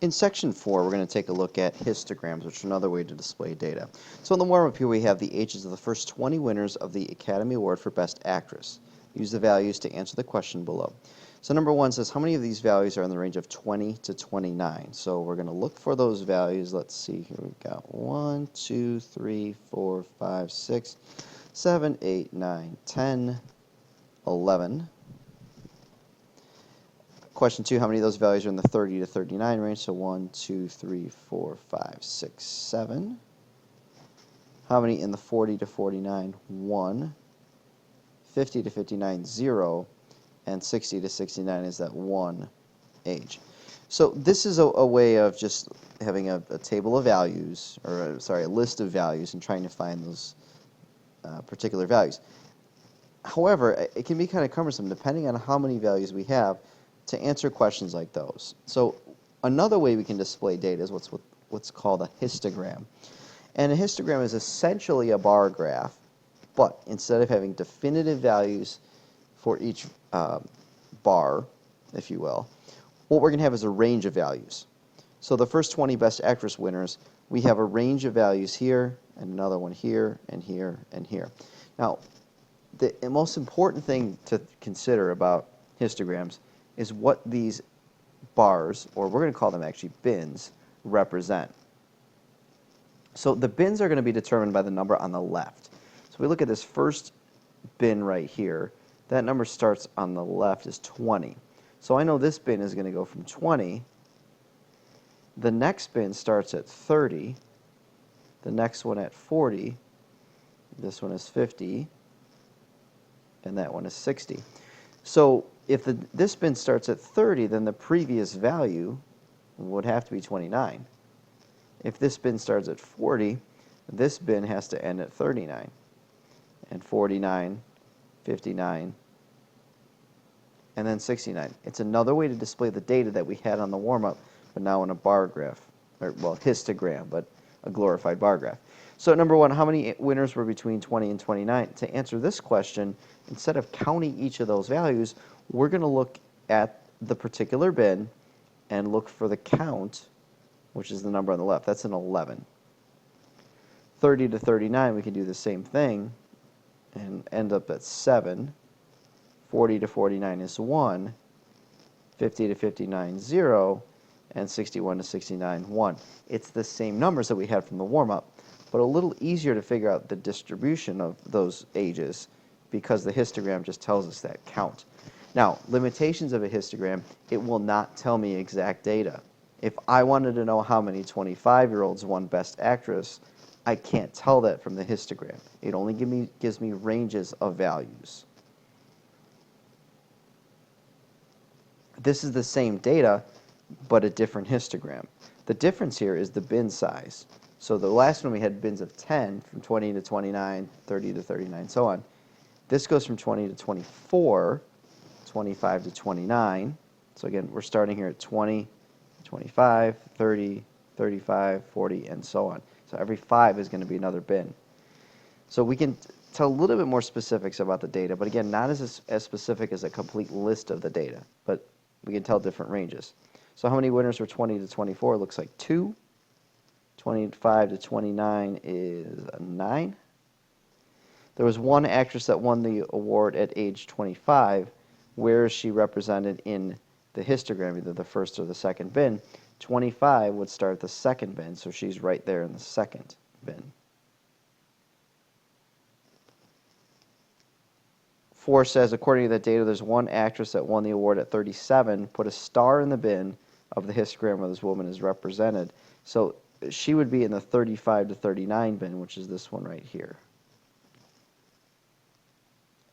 In section 4, we're going to take a look at histograms, which is another way to display data. So in the warm-up here, we have the ages of the first 20 winners of the Academy Award for Best Actress. Use the values to answer the question below. So number 1 says, how many of these values are in the range of 20 to 29? So we're going to look for those values. Let's see, here we've got 1, 2, 3, 4, 5, 6, 7, 8, 9, 10, 11. Question 2, how many of those values are in the 30 to 39 range? So 1, 2, 3, 4, 5, 6, 7. How many in the 40 to 49? 1. 50 to 59, 0. And 60 to 69 is that 1 age. So this is a way of just having a table of values, or a list of values, and trying to find those particular values. However, it can be kind of cumbersome depending on how many values we have to answer questions like those. So another way we can display data is what's called a histogram. And a histogram is essentially a bar graph, but instead of having definitive values for each bar, if you will, what we're going to have is a range of values. So the first 20 Best Actress winners, we have a range of values here, and another one here, and here, and here. Now, the most important thing to consider about histograms is what these bars, or we're going to call them actually bins, represent. So the bins are going to be determined by the number on the left. So we look at this first bin right here. That number starts on the left is 20. So I know this bin is going to go from 20. The next bin starts at 30. The next one at 40. This one is 50. And that one is 60. So if this bin starts at 30, then the previous value would have to be 29. If this bin starts at 40, this bin has to end at 39. And 49, 59, and then 69. It's another way to display the data that we had on the warm-up, but now in a bar graph, or well, histogram, but a glorified bar graph. So number 1, how many winners were between 20 and 29? To answer this question, instead of counting each of those values, we're going to look at the particular bin and look for the count, which is the number on the left. That's an 11. 30 to 39, we can do the same thing and end up at 7. 40 to 49 is 1. 50 to 59, 0. And 61 to 69, 1. It's the same numbers that we had from the warm-up, but a little easier to figure out the distribution of those ages because the histogram just tells us that count. Now, limitations of a histogram, it will not tell me exact data. If I wanted to know how many 25-year-olds won Best Actress, I can't tell that from the histogram. It only gives me ranges of values. This is the same data, but a different histogram. The difference here is the bin size. So the last one we had bins of 10, from 20 to 29, 30 to 39, so on. This goes from 20 to 24, 25 to 29. So again, we're starting here at 20, 25, 30, 35, 40, and so on. So every 5 is going to be another bin. So we can tell a little bit more specifics about the data, but again, not as specific as a complete list of the data, but we can tell different ranges. So how many winners were 20 to 24? It looks like 2. 25 to 29 is 9. There was one actress that won the award at age 25. Where is she represented in the histogram, either the first or the second bin? 25 would start at the second bin, so she's right there in the second bin. 4 says, according to that data, there's one actress that won the award at 37. Put a star in the bin of the histogram where this woman is represented. So she would be in the 35 to 39 bin, which is this one right here.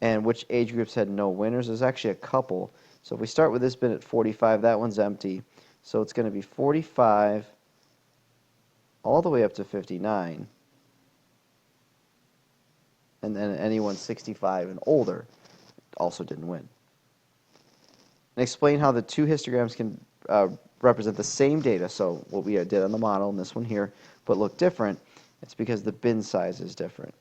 And which age groups had no winners? There's actually a couple. So if we start with this bin at 45, that one's empty. So it's going to be 45 all the way up to 59. And then anyone 65 and older also didn't win. And explain how the two histograms can represent the same data. So what we did on the model and this one here, but look different. It's because the bin size is different.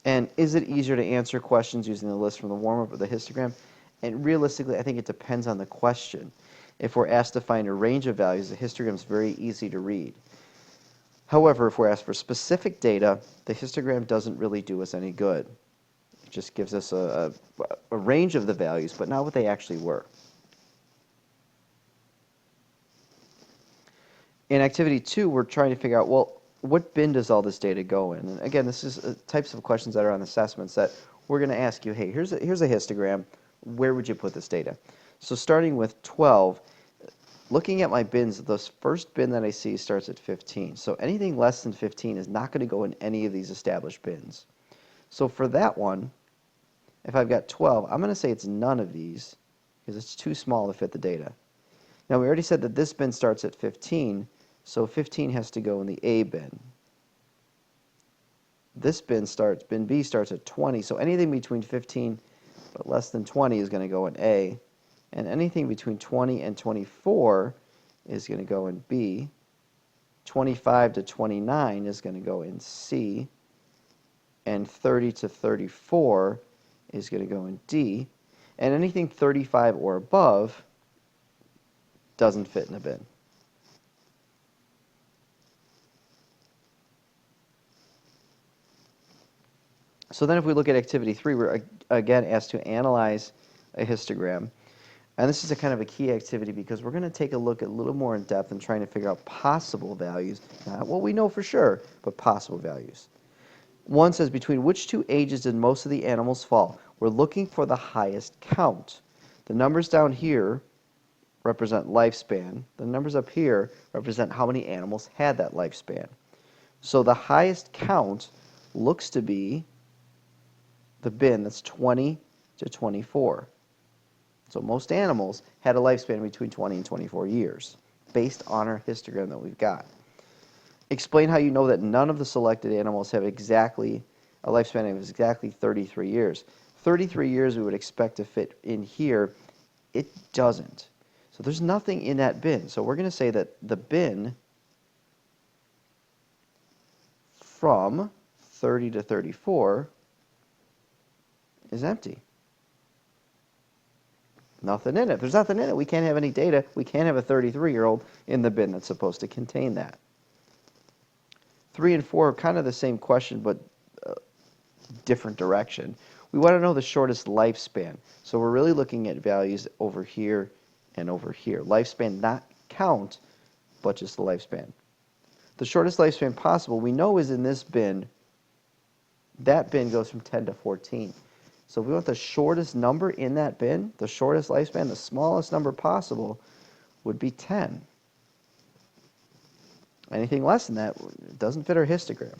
And is it easier to answer questions using the list from the warm-up or the histogram? And realistically, I think it depends on the question. If we're asked to find a range of values, the histogram is very easy to read. However, if we're asked for specific data, the histogram doesn't really do us any good. It just gives us a range of the values, but not what they actually were. In activity 2, we're trying to figure out, well, what bin does all this data go in? And again, this is types of questions that are on assessments that we're going to ask you, hey, here's a histogram. Where would you put this data? So starting with 12, looking at my bins, the first bin that I see starts at 15. So anything less than 15 is not going to go in any of these established bins. So for that one, if I've got 12, I'm going to say it's none of these because it's too small to fit the data. Now, we already said that this bin starts at 15, so 15 has to go in the A bin. This bin B starts at 20, so anything between 15 but less than 20 is going to go in A, and anything between 20 and 24 is going to go in B. 25 to 29 is going to go in C, and 30 to 34 is going to go in D, and anything 35 or above doesn't fit in a bin. So then if we look at activity 3, we're again asked to analyze a histogram. And this is a kind of a key activity because we're going to take a look at a little more in depth and trying to figure out possible values. Not what we know for sure, but possible values. One says, between which two ages did most of the animals fall? We're looking for the highest count. The numbers down here represent lifespan. The numbers up here represent how many animals had that lifespan. So the highest count looks to be the bin that's 20 to 24. So most animals had a lifespan between 20 and 24 years, based on our histogram that we've got. Explain how you know that none of the selected animals have exactly a lifespan of exactly 33 years. 33 years we would expect to fit in here. It doesn't. So there's nothing in that bin. So we're going to say that the bin from 30 to 34 is empty. Nothing in it. If there's nothing in it, we can't have any data. We can't have a 33-year-old in the bin that's supposed to contain that. 3 and 4 are kind of the same question, but different direction. We want to know the shortest lifespan. So we're really looking at values over here and over here. Lifespan, not count, but just the lifespan. The shortest lifespan possible, we know, is in this bin. That bin goes from 10 to 14. So if we want the shortest number in that bin, the shortest lifespan, the smallest number possible would be 10. Anything less than that doesn't fit our histogram.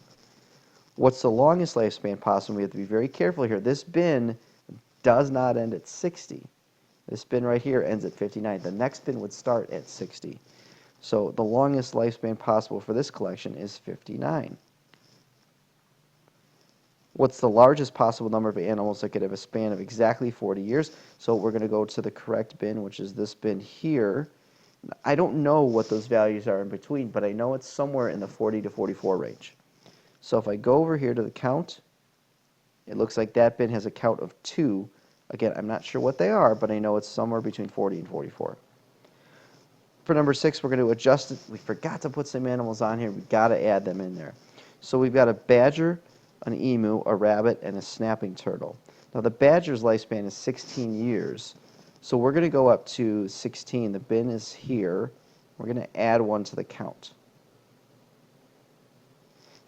What's the longest lifespan possible? We have to be very careful here. This bin does not end at 60. This bin right here ends at 59. The next bin would start at 60. So the longest lifespan possible for this collection is 59. What's the largest possible number of animals that could have a span of exactly 40 years? So we're going to go to the correct bin, which is this bin here. I don't know what those values are in between, but I know it's somewhere in the 40 to 44 range. So if I go over here to the count, it looks like that bin has a count of 2. Again, I'm not sure what they are, but I know it's somewhere between 40 and 44. For number 6, we're going to adjust it. We forgot to put some animals on here. We've got to add them in there. So we've got a badger, an emu, a rabbit, and a snapping turtle. Now the badger's lifespan is 16 years. So we're going to go up to 16. The bin is here. We're going to add 1 to the count.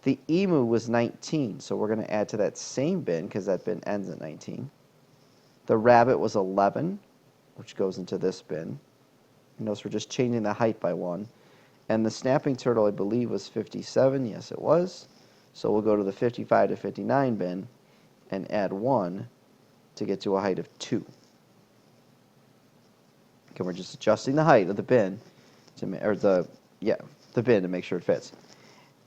The emu was 19, so we're going to add to that same bin because that bin ends at 19. The rabbit was 11, which goes into this bin. Notice we're just changing the height by 1. And the snapping turtle, I believe, was 57. Yes, it was. So we'll go to the 55 to 59 bin and add 1 to get to a height of 2. Okay, we're just adjusting the height of the bin to the bin to make sure it fits.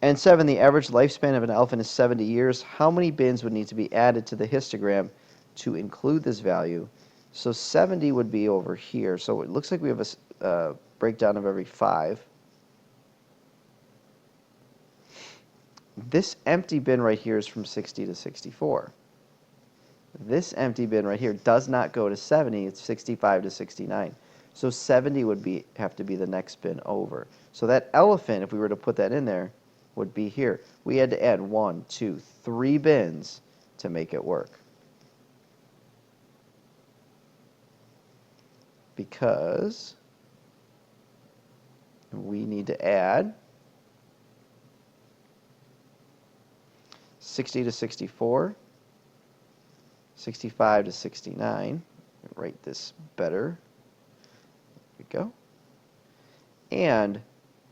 And 7, the average lifespan of an elephant is 70 years. How many bins would need to be added to the histogram to include this value? So 70 would be over here. So it looks like we have a breakdown of every 5. This empty bin right here is from 60 to 64. This empty bin right here does not go to 70, it's 65 to 69. So 70 would have to be the next bin over. So that elephant, if we were to put that in there, would be here. We had to add 1, 2, 3 bins to make it work. Because we need to add 60 to 64, 65 to 69. Write this better. There we go. And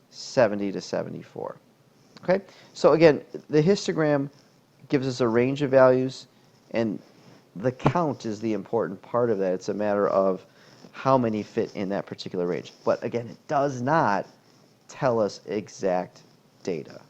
70 to 74. Okay? So again, the histogram gives us a range of values, and the count is the important part of that. It's a matter of how many fit in that particular range. But again, it does not tell us exact data.